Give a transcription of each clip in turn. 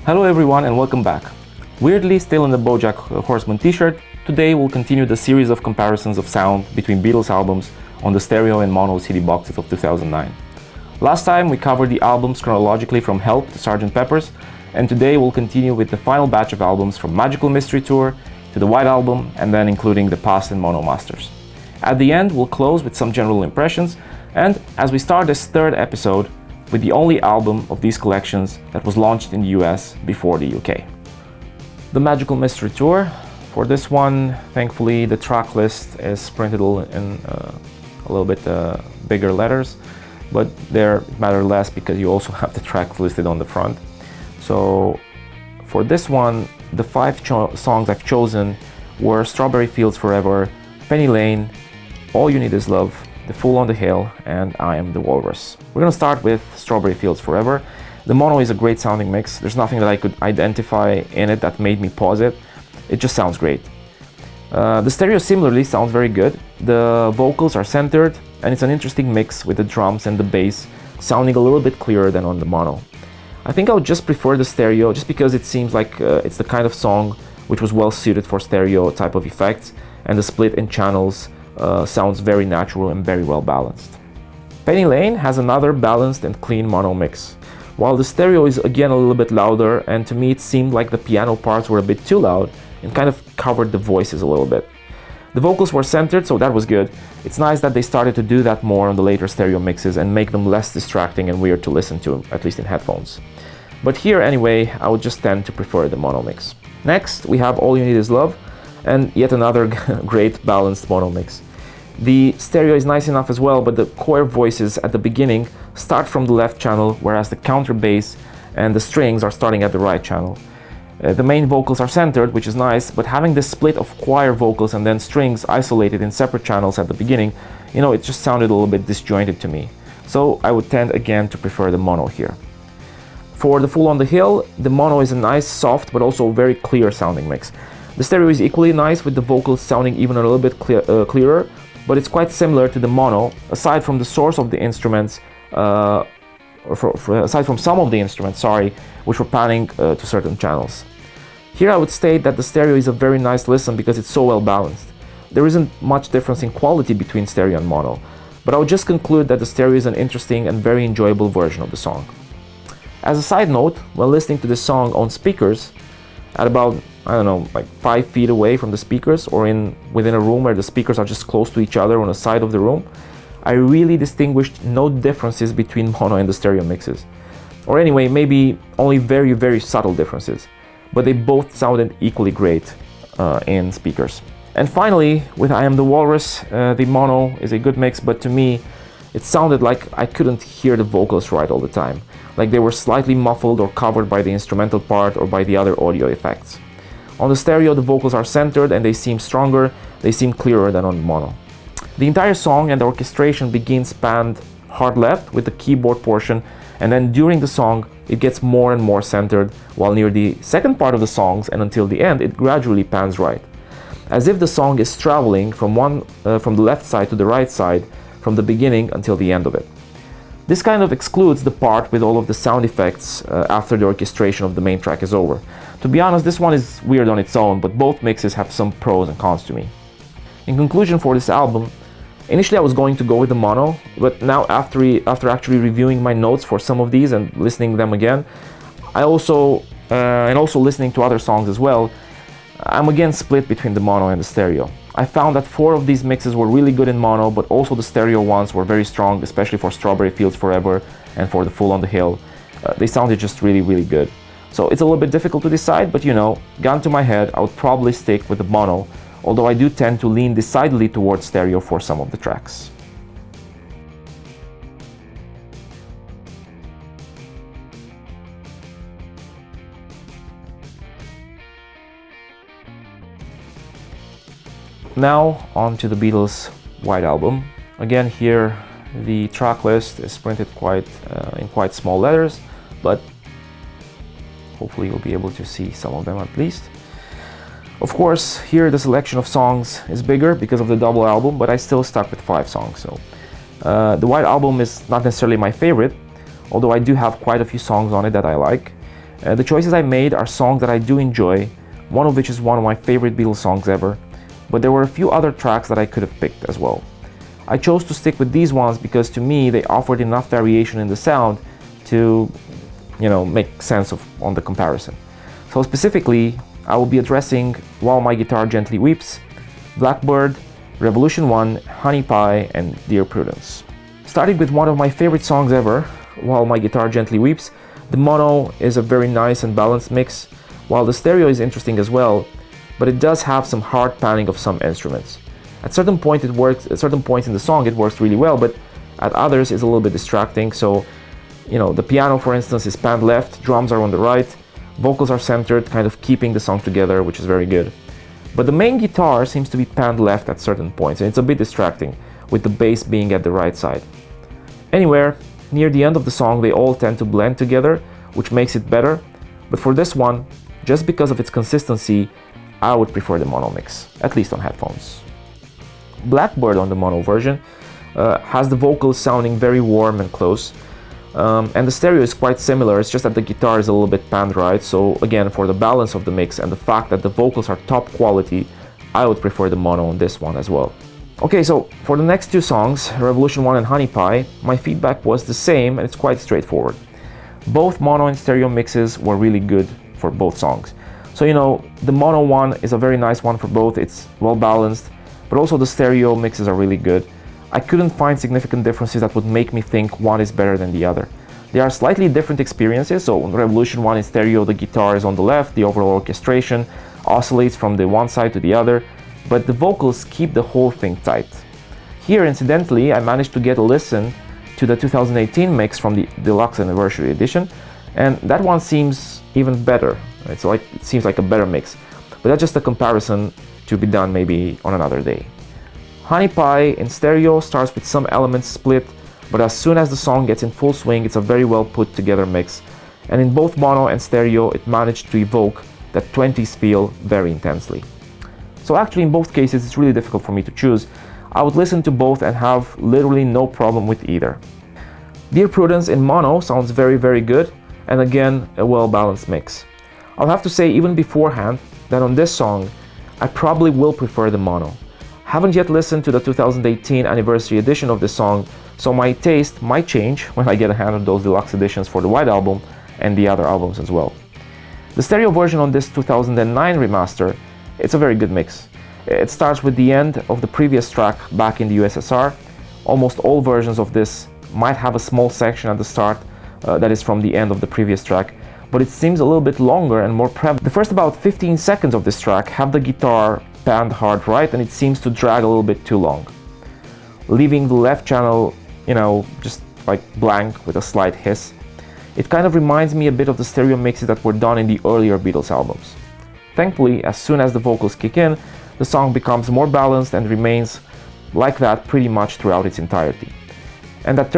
Hello everyone and welcome back. Weirdly still in the BoJack Horseman t-shirt, today we'll continue the series of comparisons of sound between Beatles albums on the stereo and mono CD boxes of 2009. Last time we covered the albums chronologically from Help to Sgt. Pepper's, and today we'll continue with the final batch of albums from Magical Mystery Tour to the White Album, and then including the past and mono masters. At the end we'll close with some general impressions, and as we start this third episode with the only album of these collections that was launched in the US before the UK. The Magical Mystery Tour. For this one, thankfully the track list is printed in a little bit bigger letters, but they matter less because you also have the tracks listed on the front. So for this one, the five songs I've chosen were Strawberry Fields Forever, Penny Lane, All You Need Is Love, The Fool on the Hill, and I Am the Walrus. We're gonna start with Strawberry Fields Forever. The mono is a great sounding mix. There's nothing that I could identify in it that made me pause it. It just sounds great. The stereo similarly sounds very good. The vocals are centered, and it's an interesting mix with the drums and the bass sounding a little bit clearer than on the mono. I think I would just prefer the stereo just because it seems like it's the kind of song which was well suited for stereo type of effects, and the split in channels sounds very natural and very well balanced. Penny Lane has another balanced and clean mono mix, while the stereo is again a little bit louder, and to me it seemed like the piano parts were a bit too loud and kind of covered the voices a little bit. The vocals were centered, so that was good. It's nice that they started to do that more on the later stereo mixes and make them less distracting and weird to listen to, at least in headphones. But here anyway, I would just tend to prefer the mono mix. Next, we have All You Need Is Love, and yet another great balanced mono mix. The stereo is nice enough as well, but the choir voices at the beginning start from the left channel, whereas the counter bass and the strings are starting at the right channel. The main vocals are centered, which is nice, but having this split of choir vocals and then strings isolated in separate channels at the beginning, it just sounded a little bit disjointed to me. So I would tend again to prefer the mono here. For The Fool on the Hill, the mono is a nice, soft, but also very clear sounding mix. The stereo is equally nice, with the vocals sounding even a little bit clearer, but it's quite similar to the mono, aside from the source of the instruments, aside from some of the instruments, which were panning to certain channels. Here I would state that the stereo is a very nice listen because it's so well balanced. There isn't much difference in quality between stereo and mono, but I would just conclude that the stereo is an interesting and very enjoyable version of the song. As a side note, when listening to this song on speakers, at about, 5 feet away from the speakers, or within a room where the speakers are just close to each other on the side of the room, I really distinguished no differences between mono and the stereo mixes. Or anyway, maybe only very, very subtle differences. But they both sounded equally great in speakers. And finally, with I Am the Walrus, the mono is a good mix, but to me, it sounded like I couldn't hear the vocals right all the time. Like they were slightly muffled or covered by the instrumental part or by the other audio effects. On the stereo, the vocals are centered and they seem stronger, they seem clearer than on the mono. The entire song and the orchestration begins panned hard left with the keyboard portion, and then during the song it gets more and more centered, while near the second part of the songs and until the end it gradually pans right. As if the song is traveling from the left side to the right side from the beginning until the end of it. This kind of excludes the part with all of the sound effects after the orchestration of the main track is over. To be honest, this one is weird on its own, but both mixes have some pros and cons to me. In conclusion for this album, initially I was going to go with the mono, but now after actually reviewing my notes for some of these and listening to them again, and also listening to other songs as well, I'm again split between the mono and the stereo. I found that 4 of these mixes were really good in mono, but also the stereo ones were very strong, especially for Strawberry Fields Forever and for The Fool on the Hill. They sounded just really, really good. So it's a little bit difficult to decide, but gun to my head, I would probably stick with the mono, although I do tend to lean decidedly towards stereo for some of the tracks. Now on to the Beatles White Album. Again here the track list is printed in quite small letters, but hopefully you'll be able to see some of them at least. Of course, here the selection of songs is bigger because of the double album, but I still stuck with 5 songs. So the White Album is not necessarily my favorite, although I do have quite a few songs on it that I like. The choices I made are songs that I do enjoy, one of which is one of my favorite Beatles songs ever, but there were a few other tracks that I could have picked as well. I chose to stick with these ones because to me they offered enough variation in the sound to, make sense on the comparison. So specifically, I will be addressing While My Guitar Gently Weeps, Blackbird, Revolution 1, Honey Pie, and Dear Prudence. Starting with one of my favorite songs ever, While My Guitar Gently Weeps, the mono is a very nice and balanced mix, while the stereo is interesting as well, but it does have some hard panning of some instruments. At certain points in the song it works really well, but at others it's a little bit distracting. So, the piano, for instance, is panned left, drums are on the right, vocals are centered, kind of keeping the song together, which is very good. But the main guitar seems to be panned left at certain points, and it's a bit distracting, with the bass being at the right side. Anywhere near the end of the song, they all tend to blend together, which makes it better. But for this one, just because of its consistency, I would prefer the mono mix, at least on headphones. Blackbird on the mono version has the vocals sounding very warm and close, and the stereo is quite similar. It's just that the guitar is a little bit panned right. So again, for the balance of the mix and the fact that the vocals are top quality, I would prefer the mono on this one as well. Okay, so for the next two songs, Revolution 1 and Honey Pie, my feedback was the same, and it's quite straightforward. Both mono and stereo mixes were really good for both songs. So the mono one is a very nice one for both. It's well balanced, but also the stereo mixes are really good. I couldn't find significant differences that would make me think one is better than the other. They are slightly different experiences. So in Revolution 1 in stereo, the guitar is on the left, the overall orchestration oscillates from the one side to the other, but the vocals keep the whole thing tight. Here, incidentally, I managed to get a listen to the 2018 mix from the deluxe anniversary edition, and that one seems even better. Right? So it seems like a better mix, but that's just a comparison to be done maybe on another day. Honey Pie in stereo starts with some elements split, but as soon as the song gets in full swing, it's a very well put together mix, and in both mono and stereo it managed to evoke that 20s feel very intensely. So actually in both cases it's really difficult for me to choose. I would listen to both and have literally no problem with either. Dear Prudence in mono sounds very, very good, and again a well balanced mix. I'll have to say even beforehand that on this song I probably will prefer the mono. Haven't yet listened to the 2018 anniversary edition of this song, so my taste might change when I get a hand on those deluxe editions for the White Album and the other albums as well. The stereo version on this 2009 remaster, it's a very good mix. It starts with the end of the previous track back in the USSR. Almost all versions of this might have a small section at the start that is from the end of the previous track, but it seems a little bit longer and more prevalent. The first about 15 seconds of this track have the guitar panned hard right, and it seems to drag a little bit too long, leaving the left channel, just like blank with a slight hiss. It kind of reminds me a bit of the stereo mixes that were done in the earlier Beatles albums. Thankfully, as soon as the vocals kick in, the song becomes more balanced and remains like that pretty much throughout its entirety. And that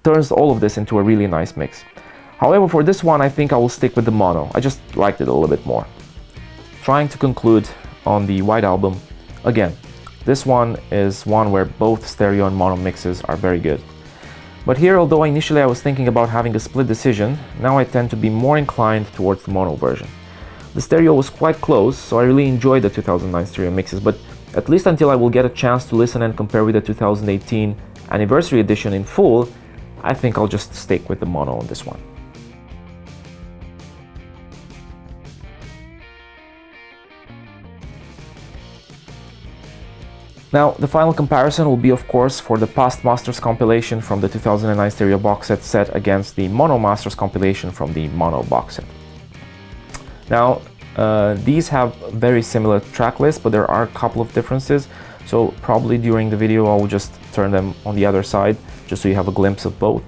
turns all of this into a really nice mix. However, for this one, I think I will stick with the mono. I just liked it a little bit more. Trying to conclude on the White Album, again, this one is one where both stereo and mono mixes are very good. But here, although initially I was thinking about having a split decision, now I tend to be more inclined towards the mono version. The stereo was quite close, so I really enjoyed the 2009 stereo mixes, but at least until I will get a chance to listen and compare with the 2018 anniversary edition in full, I think I'll just stick with the mono on this one. Now, the final comparison will be, of course, for the Past Masters compilation from the 2009 stereo box set against the Mono Masters compilation from the mono box set. Now, these have very similar track lists, but there are a couple of differences, so probably during the video I will just turn them on the other side, just so you have a glimpse of both.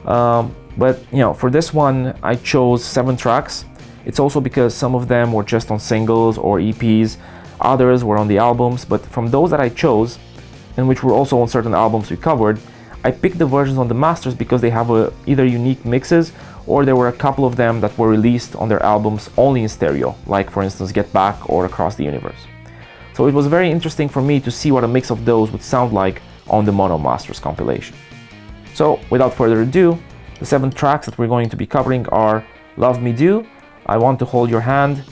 But for this one I chose 7 tracks. It's also because some of them were just on singles or EPs, others were on the albums, but from those that I chose, and which were also on certain albums we covered, I picked the versions on the masters because they have either unique mixes, or there were a couple of them that were released on their albums only in stereo, like for instance Get Back or Across the Universe. So it was very interesting for me to see what a mix of those would sound like on the Mono Masters compilation. So without further ado, the 7 tracks that we're going to be covering are Love Me Do, I Want to Hold Your Hand,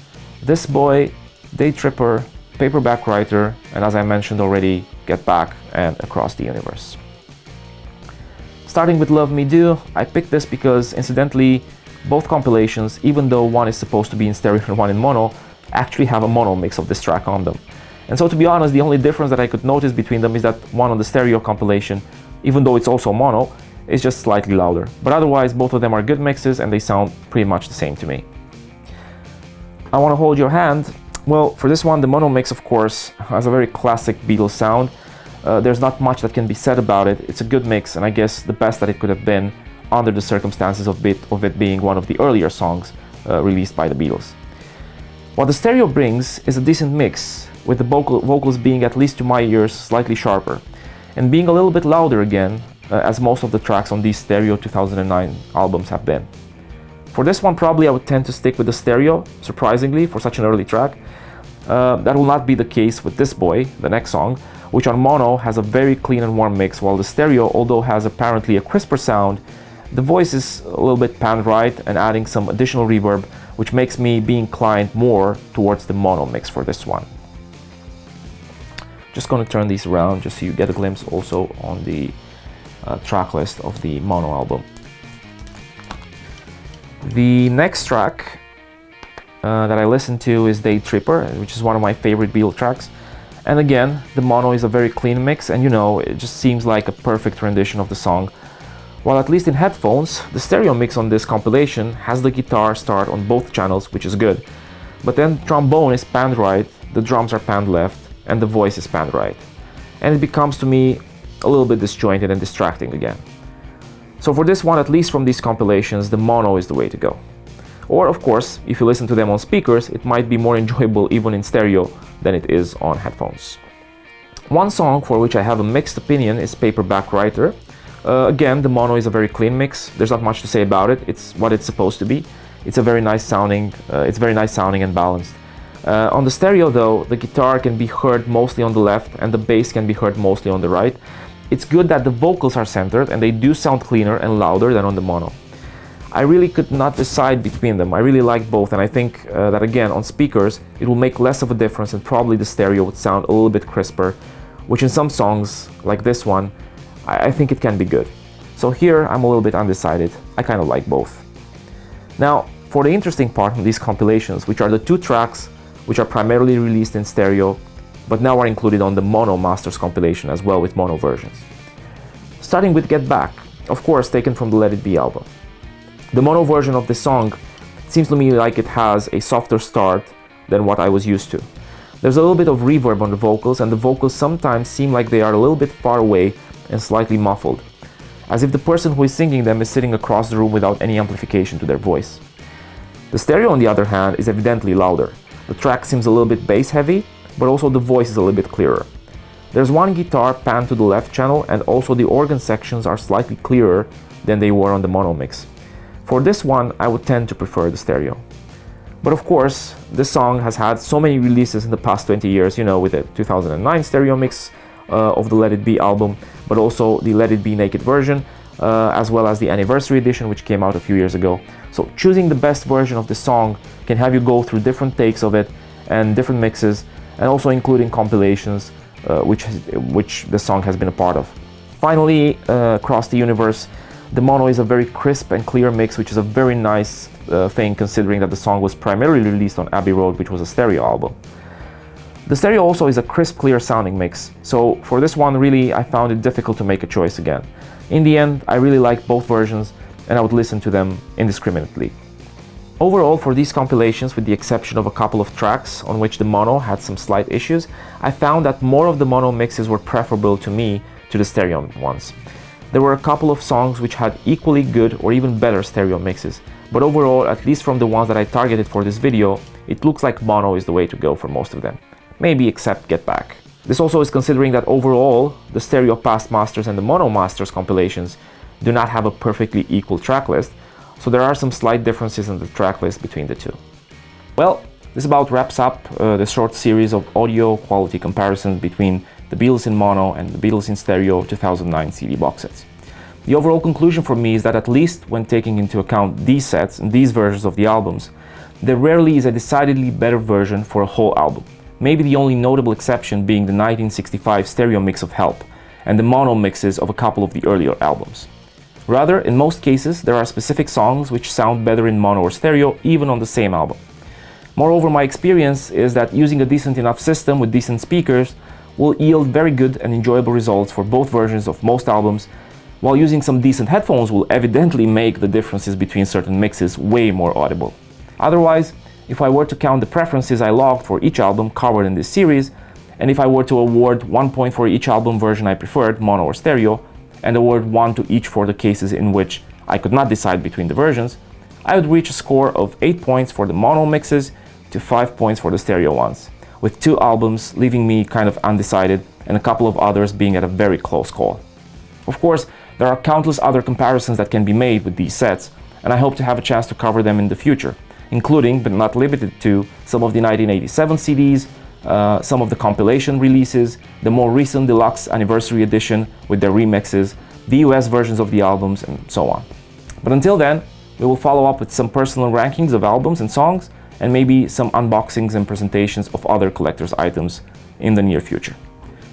This Boy, Day Tripper, Paperback Writer, and as I mentioned already, Get Back and Across the Universe. Starting with Love Me Do, I picked this because, incidentally, both compilations, even though one is supposed to be in stereo and one in mono, actually have a mono mix of this track on them. And so, to be honest, the only difference that I could notice between them is that one on the stereo compilation, even though it's also mono, is just slightly louder. But otherwise, both of them are good mixes and they sound pretty much the same to me. I Want to Hold Your Hand. Well, for this one, the mono mix, of course, has a very classic Beatles sound. There's not much that can be said about it. It's a good mix, and I guess the best that it could have been under the circumstances of it being one of the earlier songs released by the Beatles. What the stereo brings is a decent mix, with the vocals being, at least to my ears, slightly sharper, and being a little bit louder again, as most of the tracks on these stereo 2009 albums have been. For this one, probably I would tend to stick with the stereo, surprisingly, for such an early track. That will not be the case with This Boy, the next song, which on mono has a very clean and warm mix, while the stereo, although has apparently a crisper sound, the voice is a little bit panned right and adding some additional reverb, which makes me be inclined more towards the mono mix for this one. Just going to turn these around just so you get a glimpse also on the track list of the mono album. The next track that I listened to is Day Tripper, which is one of my favorite Beatles tracks. And again, the mono is a very clean mix, and it just seems like a perfect rendition of the song. While at least in headphones, the stereo mix on this compilation has the guitar start on both channels, which is good. But then trombone is panned right, the drums are panned left, and the voice is panned right. And it becomes, to me, a little bit disjointed and distracting again. So for this one, at least from these compilations, the mono is the way to go. Or, of course, if you listen to them on speakers, it might be more enjoyable even in stereo than it is on headphones. One song for which I have a mixed opinion is Paperback Writer. Again, the mono is a very clean mix. There's not much to say about it. It's what it's supposed to be. It's very nice sounding and balanced. On the stereo, though, the guitar can be heard mostly on the left and the bass can be heard mostly on the right. It's good that the vocals are centered and they do sound cleaner and louder than on the mono. I really could not decide between them. I really like both, and I think that again, on speakers, it will make less of a difference and probably the stereo would sound a little bit crisper, which in some songs, like this one, I think it can be good. So here, I'm a little bit undecided. I kind of like both. Now, for the interesting part of these compilations, which are the two tracks which are primarily released in stereo, but now are included on the Mono Masters compilation as well with mono versions. Starting with Get Back, of course taken from the Let It Be album. The mono version of this song seems to me like it has a softer start than what I was used to. There's a little bit of reverb on the vocals, and the vocals sometimes seem like they are a little bit far away and slightly muffled, as if the person who is singing them is sitting across the room without any amplification to their voice. The stereo, on the other hand, is evidently louder. The track seems a little bit bass heavy, but also the voice is a little bit clearer. There's one guitar panned to the left channel, and also the organ sections are slightly clearer than they were on the mono mix. For this one, I would tend to prefer the stereo. But of course, this song has had so many releases in the past 20 years, with the 2009 stereo mix of the Let It Be album, but also the Let It Be naked version, as well as the anniversary edition, which came out a few years ago. So choosing the best version of the song can have you go through different takes of it and different mixes, and also including compilations, which the song has been a part of. Finally, Across the Universe, the mono is a very crisp and clear mix, which is a very nice thing considering that the song was primarily released on Abbey Road, which was a stereo album. The stereo also is a crisp, clear sounding mix, so for this one really I found it difficult to make a choice again. In the end, I really like both versions and I would listen to them indiscriminately. Overall, for these compilations, with the exception of a couple of tracks on which the mono had some slight issues, I found that more of the mono mixes were preferable to me to the stereo ones. There were a couple of songs which had equally good or even better stereo mixes, but overall, at least from the ones that I targeted for this video, it looks like mono is the way to go for most of them. Maybe except Get Back. This also is considering that overall, the stereo Past Masters and the Mono Masters compilations do not have a perfectly equal track list, so there are some slight differences in the track list between the two. Well, this about wraps up the short series of audio quality comparisons between the Beatles in mono and the Beatles in stereo 2009 CD box sets. The overall conclusion for me is that, at least when taking into account these sets and these versions of the albums, there rarely is a decidedly better version for a whole album. Maybe the only notable exception being the 1965 stereo mix of Help and the mono mixes of a couple of the earlier albums. Rather, in most cases, there are specific songs which sound better in mono or stereo even on the same album. Moreover, my experience is that using a decent enough system with decent speakers will yield very good and enjoyable results for both versions of most albums, while using some decent headphones will evidently make the differences between certain mixes way more audible. Otherwise, if I were to count the preferences I logged for each album covered in this series, and if I were to award 1 point for each album version I preferred, mono or stereo, and award 1 to each for the cases in which I could not decide between the versions, I would reach a score of 8 points for the mono mixes to 5 points for the stereo ones, with 2 albums leaving me kind of undecided and a couple of others being at a very close call. Of course, there are countless other comparisons that can be made with these sets, and I hope to have a chance to cover them in the future, including, but not limited to, some of the 1987 CDs, some of the compilation releases, the more recent deluxe anniversary edition with their remixes, the US versions of the albums, and so on. But until then, we will follow up with some personal rankings of albums and songs, and maybe some unboxings and presentations of other collector's items in the near future.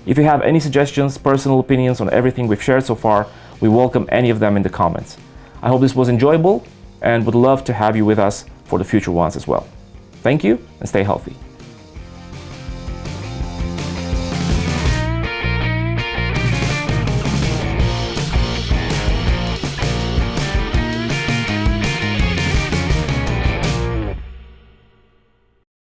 If you have any suggestions, personal opinions on everything we've shared so far, we welcome any of them in the comments. I hope this was enjoyable and would love to have you with us for the future ones as well. Thank you and stay healthy.